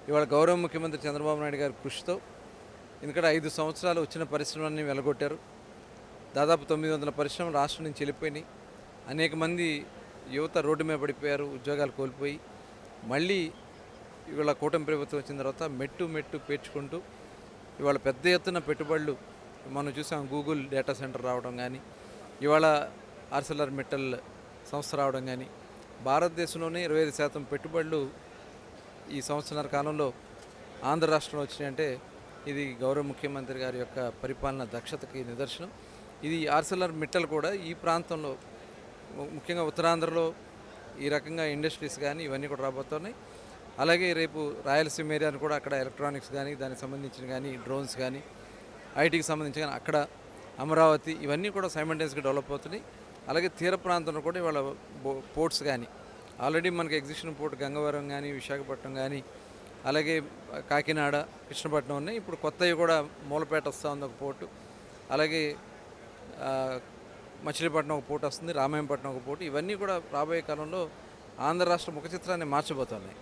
ఇవాళ గౌరవ ముఖ్యమంత్రి చంద్రబాబు నాయుడు గారి కృషితో ఎందుకంటే 5 సంవత్సరాలు వచ్చిన పరిశ్రమలన్నీ వెలగొట్టారు. దాదాపు 900 పరిశ్రమలు రాష్ట్రం నుంచి వెళ్ళిపోయినాయి. అనేక మంది యువత రోడ్డు మీద పడిపోయారు, ఉద్యోగాలు కోల్పోయి. మళ్ళీ ఇవాళ కూటమి ప్రభుత్వం వచ్చిన తర్వాత మెట్టు మెట్టు పేర్చుకుంటూ ఇవాళ పెద్ద ఎత్తున పెట్టుబడులు మనం చూసాం. గూగుల్ డేటా సెంటర్ రావడం కానీ, ఇవాళ ఆర్సెలర్ మిట్టల్ సంస్థ రావడం కానీ, భారతదేశంలోనే 25% పెట్టుబడులు ఈ సంవత్సరాల కాలంలో ఆంధ్ర రాష్ట్రంలో వచ్చినాయంటే ఇది గౌరవ ముఖ్యమంత్రి గారి యొక్క పరిపాలన దక్షతకి నిదర్శనం. ఇది ఆర్సెలర్ మిట్టల్ కూడా ఈ ప్రాంతంలో ముఖ్యంగా ఉత్తరాంధ్రలో ఈ రకంగా ఇండస్ట్రీస్ కానీ ఇవన్నీ కూడా రాబోతున్నాయి. అలాగే రేపు రాయలసీమ ఏరియాను కూడా అక్కడ ఎలక్ట్రానిక్స్ కానీ దానికి సంబంధించిన కానీ డ్రోన్స్ కానీ ఐటీకి సంబంధించి కానీ అక్కడ అమరావతి ఇవన్నీ కూడా సైమల్టేనియస్గా డెవలప్ అవుతున్నాయి. అలాగే తీర ప్రాంతంలో కూడా ఇవాళ పోర్ట్స్ కానీ ఆల్రెడీ మనకి ఎగ్జిస్టింగ్ పోర్ట్ గంగవరం కానీ విశాఖపట్నం కానీ అలాగే కాకినాడ కృష్ణపట్నం ఉన్నాయి. ఇప్పుడు కొత్తవి కూడా మూలపేట వస్తూ ఉంది ఒక పోర్టు. అలాగే మచిలీపట్నం ఒక పోర్టు వస్తుంది, రామాయంపట్నం ఒక పోర్టు. ఇవన్నీ కూడా రాబోయే కాలంలో ఆంధ్ర రాష్ట్ర ముఖ చిత్రాన్ని మార్చబోతున్నాయి.